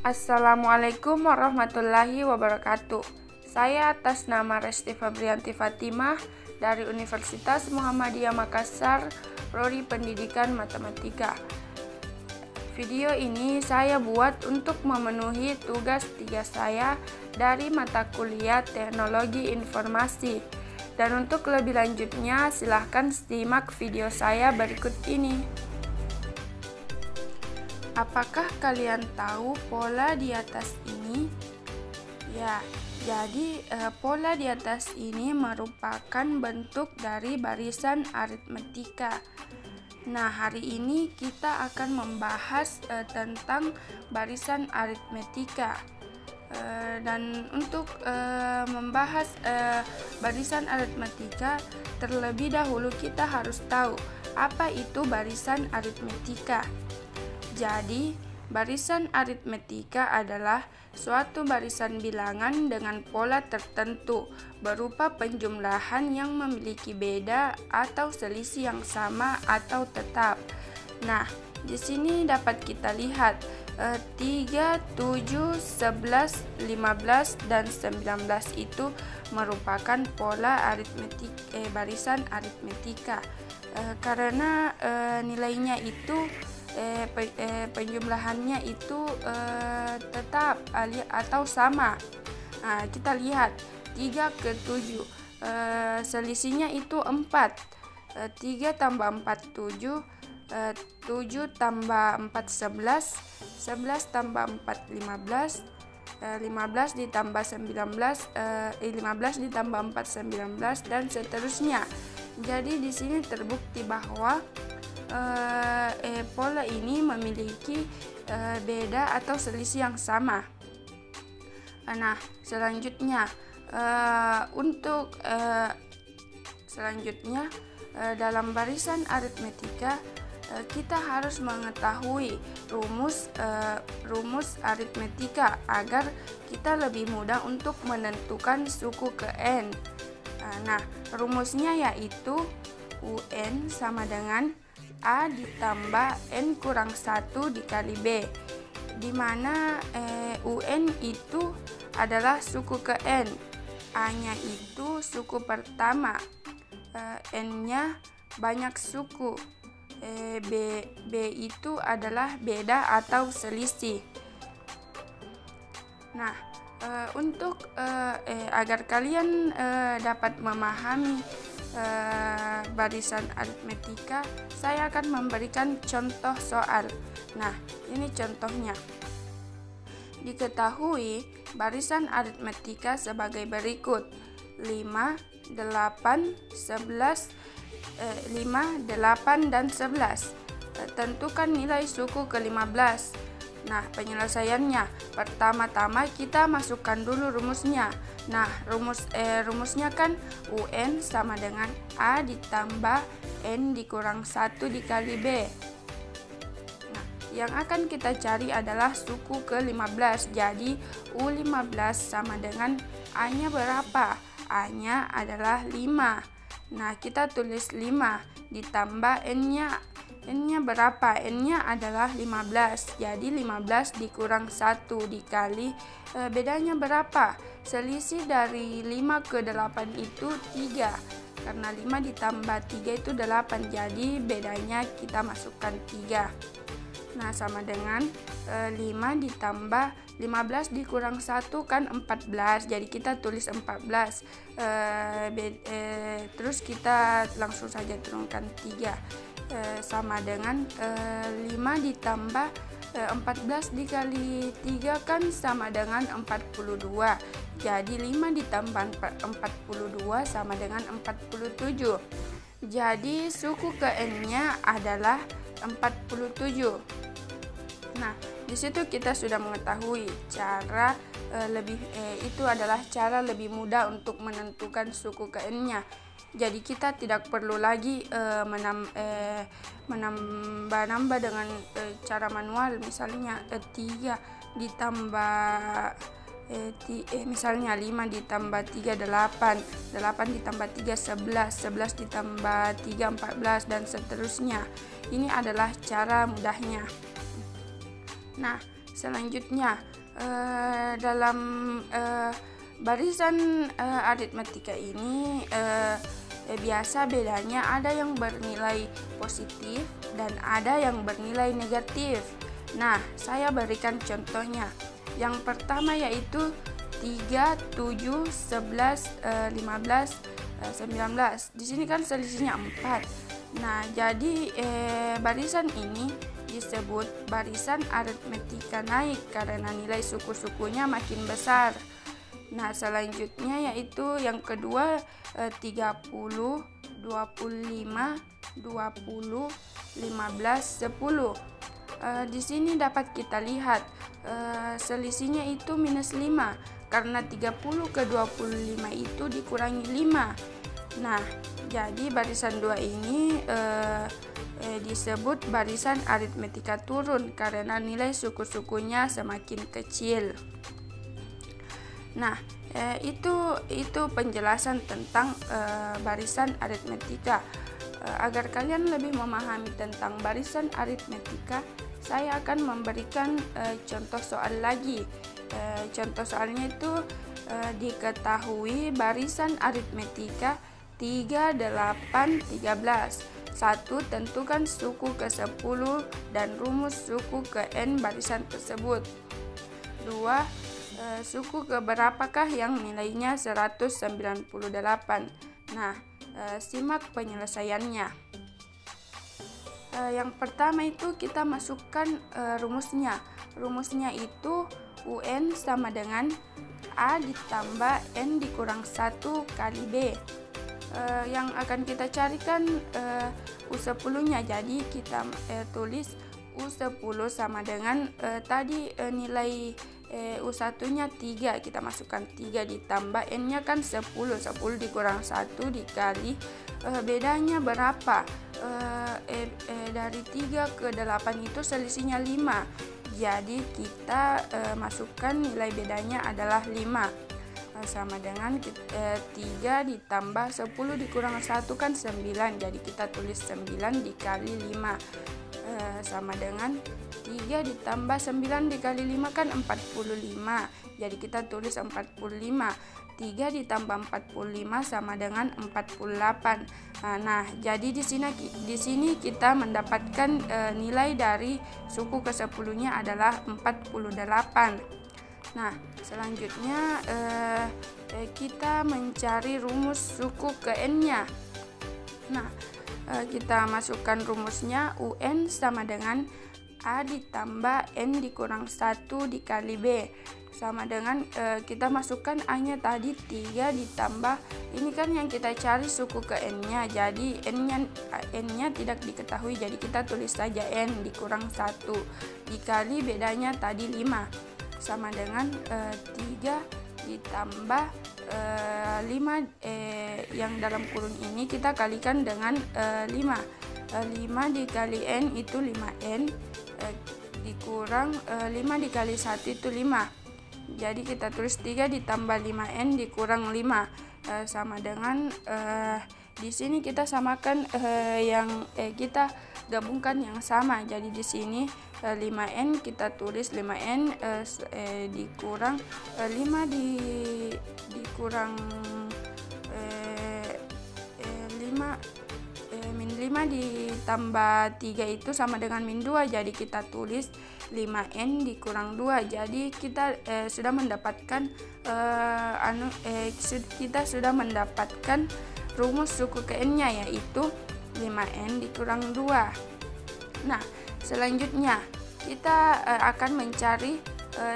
Assalamualaikum warahmatullahi wabarakatuh. Saya atas nama Resti Febrianti Fatimah dari Universitas Muhammadiyah Makassar, Prodi Pendidikan Matematika. Video ini saya buat untuk memenuhi tugas 3 saya dari mata kuliah Teknologi Informasi. Dan untuk lebih lanjutnya, silahkan simak video saya berikut ini. Apakah kalian tahu pola di atas ini? Ya, jadi pola di atas ini merupakan bentuk dari barisan aritmetika. Nah, hari ini kita akan membahas tentang barisan aritmetika. Dan untuk membahas barisan aritmetika, terlebih dahulu kita harus tahu apa itu barisan aritmetika. Jadi, barisan aritmetika adalah suatu barisan bilangan dengan pola tertentu berupa penjumlahan yang memiliki beda atau selisih yang sama atau tetap. Nah, di sini dapat kita lihat 3, 7, 11, 15, dan 19 itu merupakan pola barisan aritmetika. Karena nilainya itu penjumlahannya itu tetap atau sama. Nah, kita lihat 3 ke 7, selisihnya itu 4. 3 tambah 4 7, 7 tambah 4 11, 11 tambah 4 15, 15 ditambah 19, 15 ditambah 4 19, dan seterusnya. Jadi di sini terbukti bahwa pola ini memiliki beda atau selisih yang sama. Nah, selanjutnya dalam barisan aritmetika kita harus mengetahui rumus aritmetika agar kita lebih mudah untuk menentukan suku ke n. Nah, rumusnya yaitu UN sama dengan A ditambah N kurang 1 dikali B, di mana UN itu adalah suku ke N, A-nya itu suku pertama, N-nya banyak suku, B itu adalah beda atau selisih. Nah, untuk agar kalian dapat memahami barisan aritmetika, saya akan memberikan contoh soal. Nah, ini contohnya. Diketahui barisan aritmetika sebagai berikut: 5, 8, 11, 5, 8, dan 11. Tentukan nilai suku ke-15. Nah, penyelesaiannya, pertama-tama kita masukkan dulu rumusnya. Nah, rumusnya kan UN sama dengan A ditambah N dikurang 1 dikali B. Nah, yang akan kita cari adalah suku ke-15. Jadi, U15 sama dengan A-nya berapa? A-nya adalah 5. Nah, kita tulis 5 ditambah N-nya berapa? N-nya adalah 15. Jadi 15 dikurang 1 dikali bedanya berapa? Selisih dari 5 ke 8 itu 3. Karena 5 ditambah 3 itu 8. Jadi bedanya kita masukkan 3. Nah, sama dengan 5 ditambah 15 dikurang 1 kan 14. Jadi kita tulis 14. Terus kita langsung saja turunkan 3. Sama dengan 5 ditambah 14 dikali 3 kan sama dengan 42. Jadi 5 ditambah 42 sama dengan 47. Jadi suku ke N-nya adalah 47. Nah, di situ kita sudah mengetahui cara itu adalah cara lebih mudah untuk menentukan suku ke N-nya. Jadi kita tidak perlu lagi menambah-nambah dengan cara manual. Misalnya 3 ditambah misalnya 5 ditambah 3 8, 8 ditambah 3 11, 11 ditambah 3 14, dan seterusnya. Ini adalah cara mudahnya. Nah, selanjutnya dalam barisan aritmetika ini biasa bedanya ada yang bernilai positif dan ada yang bernilai negatif. Nah, saya berikan contohnya. Yang pertama yaitu 3, 7, 11, 15, 19. Di sini kan selisihnya 4. Nah, jadi barisan ini disebut barisan aritmetika naik karena nilai suku-sukunya makin besar. Nah, selanjutnya yaitu yang kedua 30, 25, 20, 15, 10. Di sini dapat kita lihat selisihnya itu minus 5 karena 30 ke 25 itu dikurangi 5. Nah, jadi barisan 2 ini disebut barisan aritmetika turun karena nilai suku-sukunya semakin kecil. Nah, itu penjelasan tentang barisan aritmetika. Agar kalian lebih memahami tentang barisan aritmetika, saya akan memberikan contoh soal lagi. Contoh soalnya itu diketahui barisan aritmetika 3, 8, 13. 1. Tentukan suku ke-10 dan rumus suku ke n barisan tersebut. 2. Suku keberapakah yang nilainya 198? Nah, simak penyelesaiannya. Yang pertama itu kita masukkan rumusnya. Rumusnya itu UN sama dengan A ditambah N dikurang 1 kali B. Yang akan kita carikan U10-nya. Jadi kita tulis U10 sama dengan tadi nilai U1-nya 3, kita masukkan 3 ditambah N-nya kan 10 dikurang 1 dikali bedanya berapa? Dari 3 ke 8 itu selisihnya 5. Jadi kita masukkan nilai bedanya adalah 5. Sama dengan 3 ditambah 10 dikurang 1 kan 9. Jadi kita tulis 9 dikali 5 sama dengan 3 ditambah 9 dikali 5 kan 45. Jadi kita tulis 45. 3 ditambah 45 sama dengan 48. Nah, jadi di sini kita mendapatkan nilai dari suku ke-10-nya adalah 48. Nah, selanjutnya kita mencari rumus suku ke n-nya. Nah, kita masukkan rumusnya UN sama dengan A ditambah N dikurang 1 dikali B sama dengan kita masukkan A-nya tadi 3 ditambah ini kan yang kita cari suku ke N-nya, jadi N-nya tidak diketahui, jadi kita tulis saja N dikurang 1 dikali bedanya tadi 5 sama dengan 3 ditambah 5 yang dalam kurung ini kita kalikan dengan 5 dikali N itu 5N dikurang 5 dikali 1 itu 5. Jadi kita tulis 3 ditambah 5N dikurang 5 sama dengan di sini kita samakan yang kita gabungkan yang sama. Jadi di sini 5N kita tulis 5N dikurang 5 dikurang 5 ditambah 3 itu sama dengan min 2, jadi kita tulis 5N dikurang 2. Jadi kita sudah mendapatkan kita sudah mendapatkan rumus suku ke n-nya yaitu 5N dikurang 2. Nah, selanjutnya kita akan mencari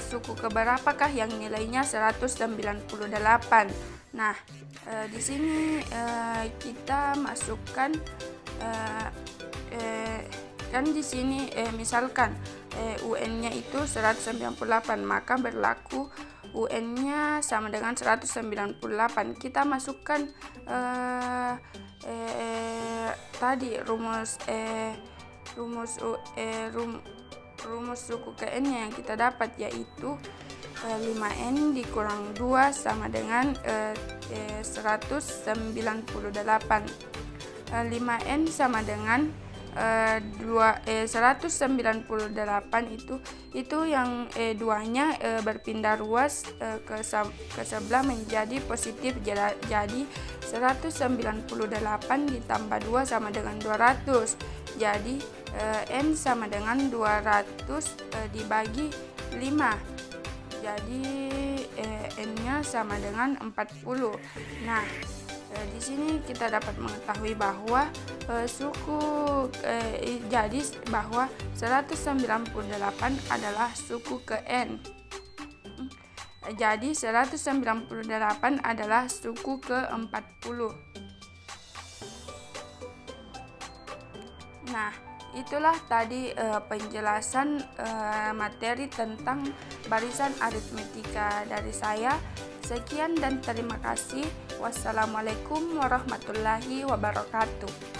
suku keberapakah yang nilainya 198. Nah, di sini kita masukkan kan di sini misalkan UN-nya itu 198, maka berlaku UN-nya sama dengan 198. Kita masukkan tadi rumus suku ke n-nya yang kita dapat yaitu 5N dikurang 2 sama dengan 198. 5N sama dengan 198 itu yang duanya berpindah ruas ke sebelah menjadi positif. Jadi 198 ditambah 2 sama dengan 200. Jadi N sama dengan 200 dibagi 5. Jadi N-nya sama dengan 40. Nah, di sini kita dapat mengetahui bahwa jadi bahwa 198 adalah suku ke N. Jadi 198 adalah suku ke-40. Nah, itulah tadi penjelasan materi tentang barisan aritmetika dari saya. Sekian dan terima kasih. Wassalamualaikum warahmatullahi wabarakatuh.